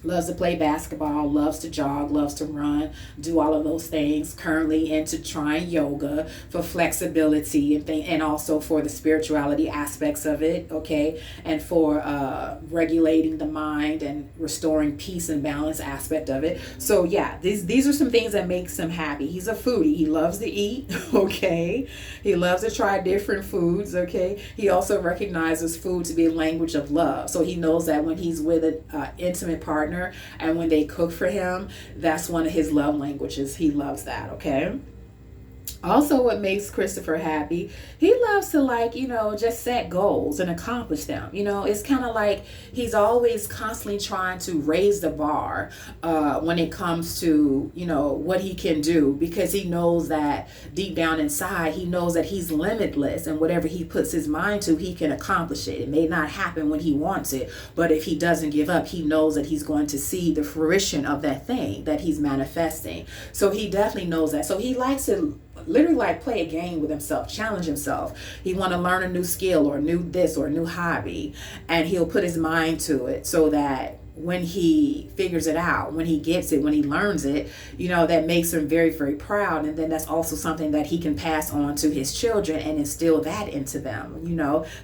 Loves to play basketball, loves to jog, loves to run, do all of those things. Currently into trying yoga for flexibility and also for the spirituality aspects of it, okay? And for regulating the mind and restoring peace and balance aspect of it. So yeah, these are some things that makes him happy. He's a foodie. He loves to eat, okay? He loves to try different foods, okay? He also recognizes food to be a language of love. So he knows that when he's with an intimate partner, and when they cook for him, that's one of his love languages. He loves that, okay? Also, what makes Christopher happy, he loves to just set goals and accomplish them. It's kind of like he's always constantly trying to raise the bar when it comes to, what he can do, because he knows that deep down inside, he knows that he's limitless, and whatever he puts his mind to, he can accomplish it. It may not happen when he wants it, but if he doesn't give up, he knows that he's going to see the fruition of that thing that he's manifesting. So he definitely knows that. So he likes to literally play a game with himself, challenge himself. He want to learn a new skill or new this or a new hobby, and he'll put his mind to it so that when he figures it out, when he gets it, when he learns it, that makes him very, very proud. And then that's also something that he can pass on to his children and instill that into them.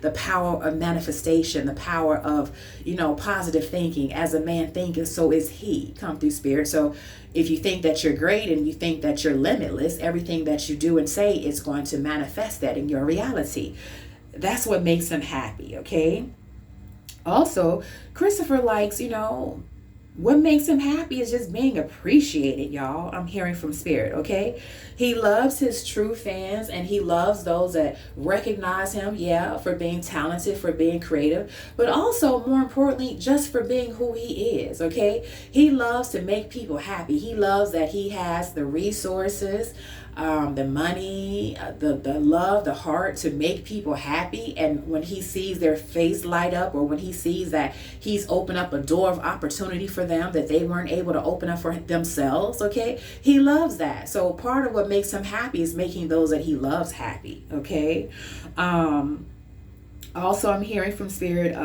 The power of manifestation, the power of, positive thinking. As a man thinketh, so is he. Come through spirit. So if you think that you're great and you think that you're limitless, everything that you do and say is going to manifest that in your reality. That's what makes him happy, okay? Also, Christopher likes, what makes him happy is just being appreciated, y'all. I'm hearing from spirit, okay? He loves his true fans, and he loves those that recognize him, for being talented, for being creative, but also, more importantly, just for being who he is, okay? He loves to make people happy. He loves that he has the resources, the money, the love, the heart to make people happy. And when he sees their face light up, or when he sees that he's opened up a door of opportunity for them that they weren't able to open up for themselves, okay, he loves that. So part of what makes him happy is making those that he loves happy, okay? Also, I'm hearing from spirit,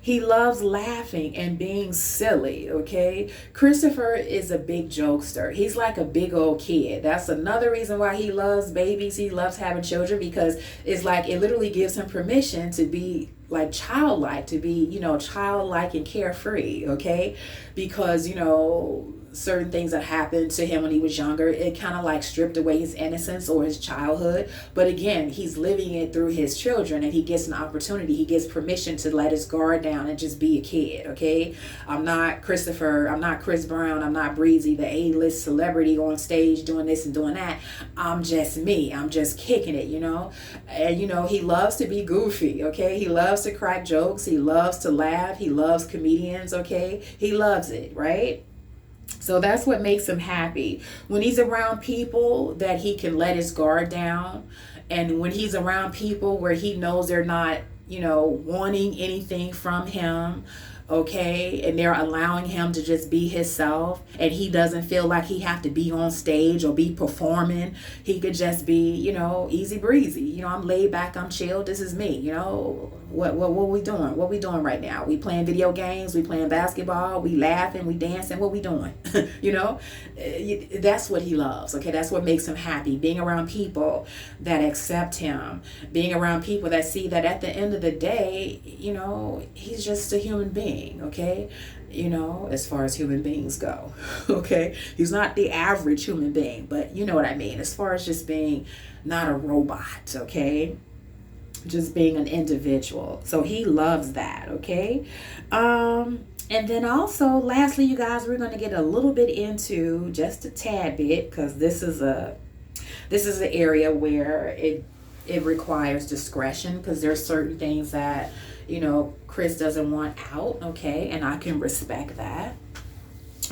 he loves laughing and being silly, okay? Christopher is a big jokester. He's like a big old kid. That's another reason why he loves babies. He loves having children, because it's like it literally gives him permission to be childlike, to be, childlike and carefree, okay? Because, certain things that happened to him when he was younger, it kind of like stripped away his innocence or his childhood. But again, he's living it through his children, and he gets an opportunity. He gets permission to let his guard down and just be a kid, okay? I'm not Christopher. I'm not Chris Brown. I'm not Breezy, the A-list celebrity on stage doing this and doing that. I'm just me. I'm just kicking it, you know? And, you know, he loves to be goofy, okay? He loves to crack jokes. He loves to laugh. He loves comedians, okay? He loves it, right? So that's what makes him happy. When he's around people that he can let his guard down, and when he's around people where he knows they're not, you know, wanting anything from him, okay, and they're allowing him to just be himself, and he doesn't feel like he have to be on stage or be performing. He could just be, you know, easy breezy. You know, I'm laid back, I'm chill, this is me, you know. What we doing? What we doing right now? We playing video games, we playing basketball, we laughing, we dancing, what we doing? You know, that's what he loves, okay? That's what makes him happy, being around people that accept him, being around people that see that at the end of the day, you know, he's just a human being, okay? You know, as far as human beings go, okay? He's not the average human being, but you know what I mean, as far as just being not a robot, okay? Just being an individual. So he loves that, okay? And then also, lastly, you guys, we're going to get a little bit into just a tad bit, because this is an area where it requires discretion, because there's certain things that, you know, Chris doesn't want out, okay? And I can respect that.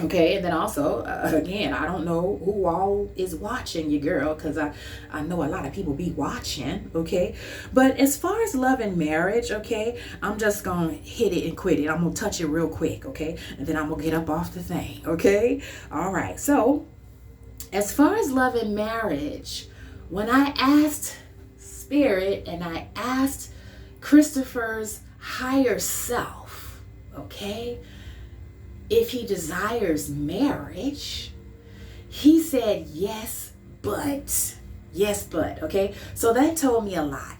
Okay, and then also, again, I don't know who all is watching your girl, because I know a lot of people be watching, okay? But as far as love and marriage, okay, I'm just going to hit it and quit it. I'm going to touch it real quick, okay? And then I'm going to get up off the thing, okay? All right, so as far as love and marriage, when I asked Spirit and I asked Christopher's higher self, okay, if he desires marriage, he said yes, but, okay? So that told me a lot.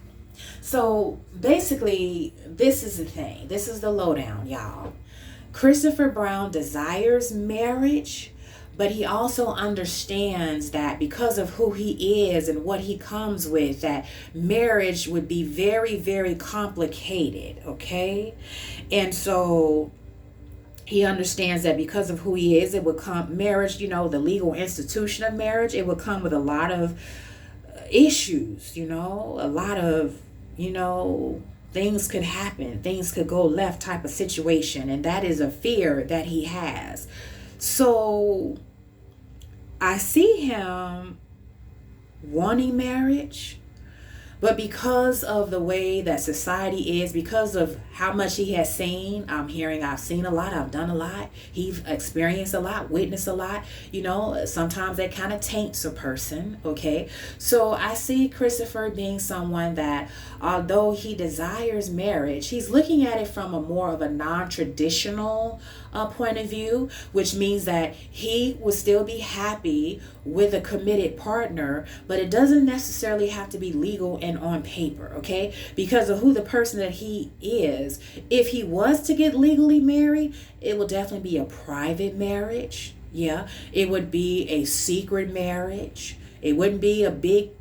So basically, this is the thing. This is the lowdown, y'all. Christopher Brown desires marriage, but he also understands that because of who he is and what he comes with, that marriage would be very, very complicated, okay? And so he understands that because of who he is, it would come, marriage, you know, the legal institution of marriage, it would come with a lot of issues, you know, a lot of, you know, things could happen, things could go left type of situation. And that is a fear that he has. So I see him wanting marriage, but because of the way that society is, because of how much he has seen, I've seen a lot, I've done a lot, he's experienced a lot, witnessed a lot, you know, sometimes that kind of taints a person, okay? So I see Christopher being someone that, although he desires marriage, he's looking at it from a more of a non-traditional point of view, which means that he will still be happy with a committed partner, but it doesn't necessarily have to be legal and on paper, okay? Because of who the person that he is, if he was to get legally married, it will definitely be a private marriage. Yeah, it would be a secret marriage. It wouldn't be a big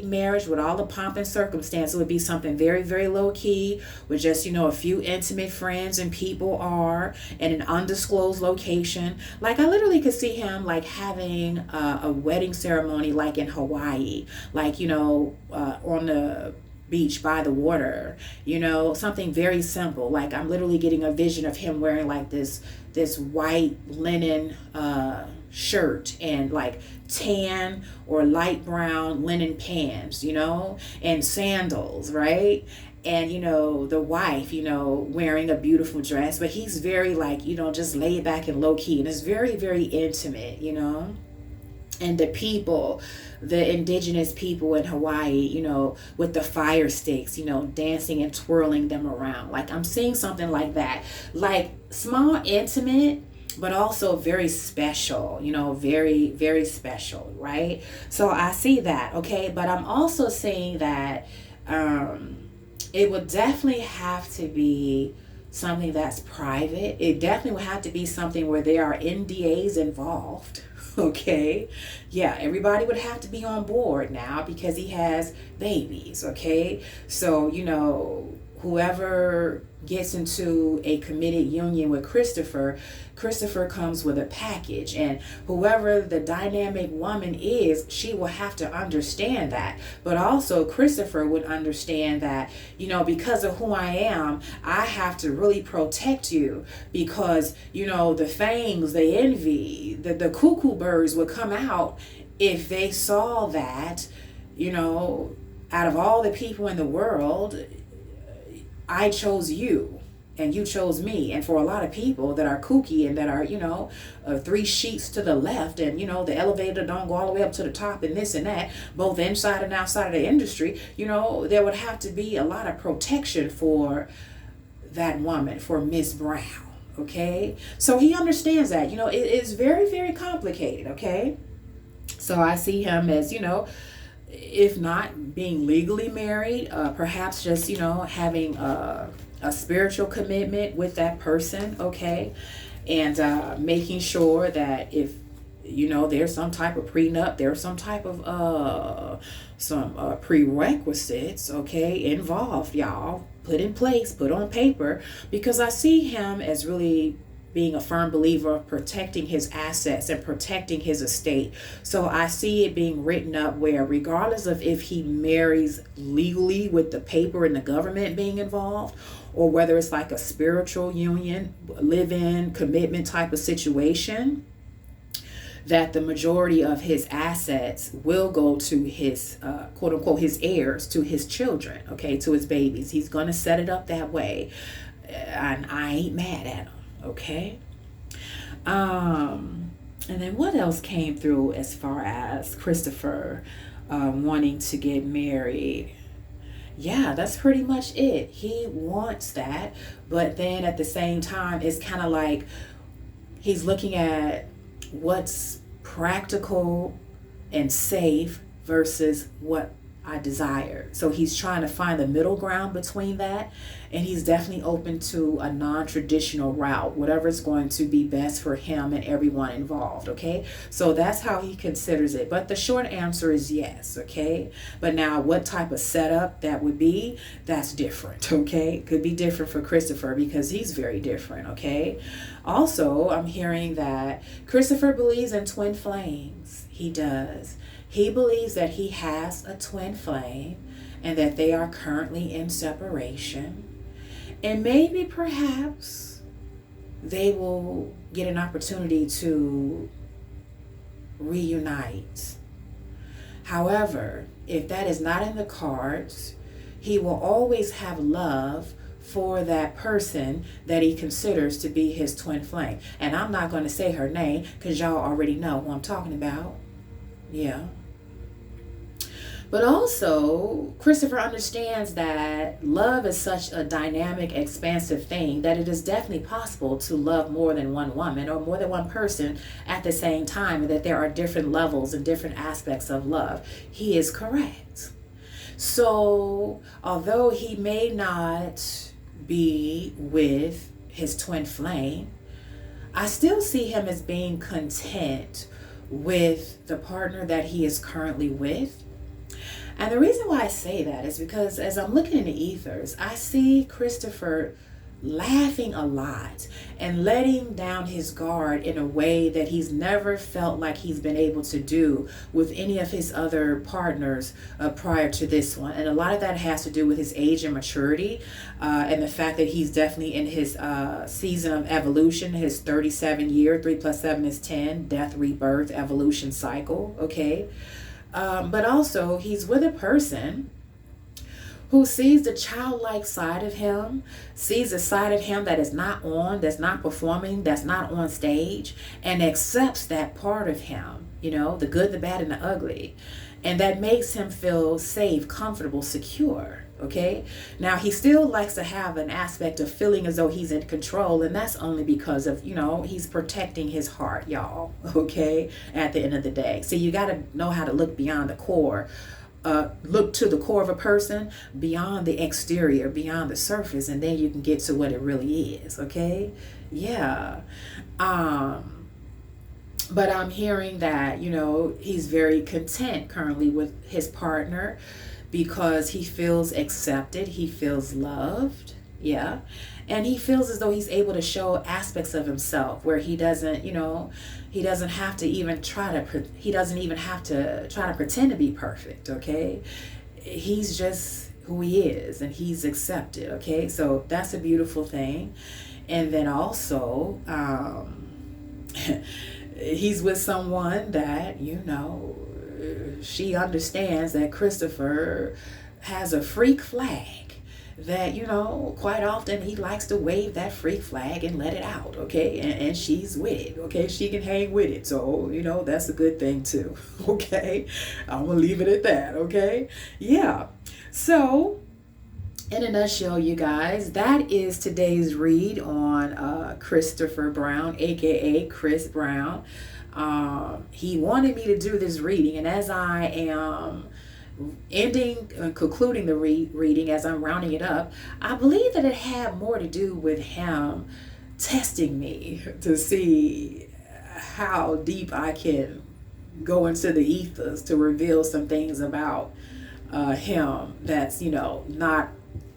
marriage with all the pomp and circumstance. It would be something very, very low key with just, you know, a few intimate friends and people are in an undisclosed location. Like I literally could see him like having a wedding ceremony like in Hawaii, like, you know, on the beach by the water, you know, something very simple. Like I'm literally getting a vision of him wearing like this white linen shirt and like tan or light brown linen pants, you know, and sandals, right? And, you know, the wife, you know, wearing a beautiful dress, but he's very like, you know, just laid back and low key, and it's very, very intimate, you know. And the people, the indigenous people in Hawaii, you know, with the fire sticks, you know, dancing and twirling them around. Like I'm seeing something like that, like small, intimate, but also very special, you know, very, very special, right? So I see that, okay? But I'm also seeing that it would definitely have to be something that's private. It definitely would have to be something where there are NDAs involved. Okay. Yeah, everybody would have to be on board now because he has babies. Okay. So, whoever gets into a committed union with Christopher comes with a package, and whoever the dynamic woman is, she will have to understand that. But also Christopher would understand that, because of who I am, I have to really protect you, because, the fangs, the envy, the cuckoo birds would come out if they saw that, out of all the people in the world, I chose you and you chose me. And for a lot of people that are kooky and that are, 3 sheets to the left, and, the elevator don't go all the way up to the top and this and that, both inside and outside of the industry, there would have to be a lot of protection for that woman, for Miss Brown. Okay. So he understands that, it is very, very complicated. Okay. So I see him as, if not being legally married, perhaps just, having a spiritual commitment with that person, okay? And making sure that if, there's some type of prenup, there's some type of prerequisites, okay, involved, y'all, put in place, put on paper, because I see him as really being a firm believer of protecting his assets and protecting his estate. So I see it being written up where, regardless of if he marries legally with the paper and the government being involved, or whether it's like a spiritual union, live-in, commitment type of situation, that the majority of his assets will go to his, quote unquote, his heirs, to his children, okay, to his babies. He's going to set it up that way. And I ain't mad at him. Okay. And then what else came through as far as Christopher wanting to get married? Yeah, that's pretty much it. He wants that, but then at the same time, it's kind of like he's looking at what's practical and safe versus what I desire. So he's trying to find the middle ground between that, and he's definitely open to a non-traditional route, whatever is going to be best for him and everyone involved. Okay, so that's how he considers it. But the short answer is yes. Okay, but now what type of setup that would be, that's different. Okay, could be different for Christopher because he's very different. Okay, also I'm hearing that Christopher believes in twin flames. He does. He believes that he has a twin flame and that they are currently in separation. And maybe perhaps they will get an opportunity to reunite. However, if that is not in the cards, he will always have love for that person that he considers to be his twin flame. And I'm not going to say her name because y'all already know who I'm talking about. Yeah. But also, Christopher understands that love is such a dynamic, expansive thing that it is definitely possible to love more than one woman or more than one person at the same time, and that there are different levels and different aspects of love. He is correct. So, although he may not be with his twin flame, I still see him as being content with the partner that he is currently with. And the reason why I say that is because as I'm looking in the ethers, I see Christopher laughing a lot and letting down his guard in a way that he's never felt like he's been able to do with any of his other partners prior to this one. And a lot of that has to do with his age and maturity, and the fact that he's definitely in his season of evolution, his 37-year, 3 + 7 is 10, death, rebirth, evolution cycle, okay? But also he's with a person who sees the childlike side of him, sees a side of him that is not on, that's not performing, that's not on stage, and accepts that part of him, the good, the bad, and the ugly. And that makes him feel safe, comfortable, secure. Okay. Now he still likes to have an aspect of feeling as though he's in control, and that's only because of, he's protecting his heart, y'all. Okay. At the end of the day. So you got to know how to look beyond the core look to the core of a person beyond the exterior, beyond the surface, and then you can get to what it really is. Okay, yeah. But I'm hearing that, you know, he's very content currently with his partner because he feels accepted, he feels loved, yeah. And he feels as though he's able to show aspects of himself where he doesn't, you know, he doesn't have to even he doesn't even have to try to pretend to be perfect, okay? He's just who he is and he's accepted, okay? So that's a beautiful thing. And then also, he's with someone that, you know, she understands that Christopher has a freak flag that, you know, quite often he likes to wave that freak flag and let it out, okay? And she's with it, okay? She can hang with it. So, you know, that's a good thing too, okay? I'm gonna leave it at that, okay? Yeah. So, in a nutshell, you guys, that is today's read on Christopher Brown, aka Chris Brown. He wanted me to do this reading, and as I am ending and concluding the reading, as I'm rounding it up, I believe that it had more to do with him testing me to see how deep I can go into the ethers to reveal some things about him that's, you know, not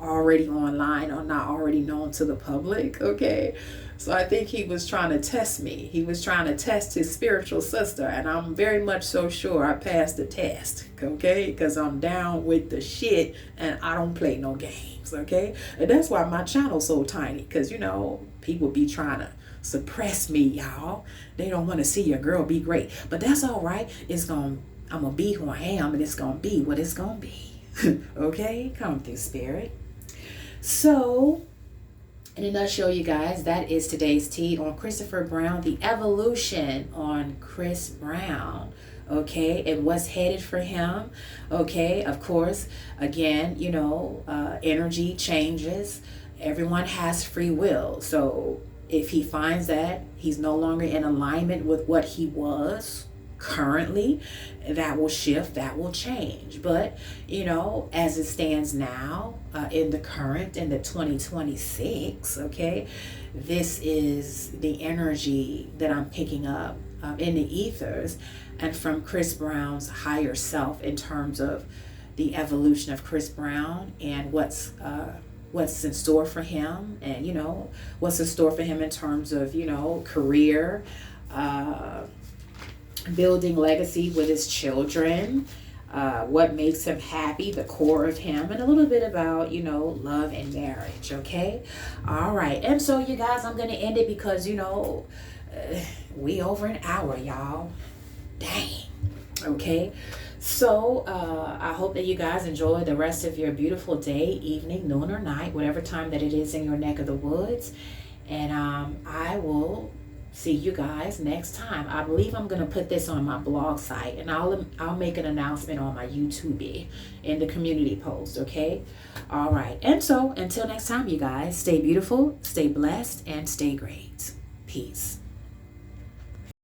already online or not already known to the public, okay? So I think he was trying to test me. He was trying to test his spiritual sister, and I'm very much so sure I passed the test, okay? Because I'm down with the shit and I don't play no games, okay? And that's why my channel's so tiny, because, you know, people be trying to suppress me, y'all. They don't want to see your girl be great. But that's all right. I'm going to be who I am, and it's going to be what it's going to be. Okay? Come through, spirit. So, in a nutshell, you guys, that is today's tea on Christopher Brown, the evolution on Chris Brown, okay, and what's headed for him, okay. Of course, again, you know, energy changes. Everyone has free will. So if he finds that he's no longer in alignment with what he was currently, that will shift, that will change. But, you know, as it stands now, in the 2026, okay, this is the energy that I'm picking up in the ethers and from Chris Brown's higher self, in terms of the evolution of Chris Brown and what's in store for him, and, you know, what's in store for him in terms of, you know, career, building legacy with his children, what makes him happy, the core of him, and a little bit about, you know, love and marriage, okay? All right. And so, you guys, I'm going to end it because, you know, we over an hour, y'all. Dang. Okay. So, I hope that you guys enjoy the rest of your beautiful day, evening, noon, or night, whatever time that it is in your neck of the woods. And I will see you guys next time. I believe I'm going to put this on my blog site, and I'll make an announcement on my YouTube in the community post, okay? All right. And so until next time, you guys, stay beautiful, stay blessed, and stay great. Peace.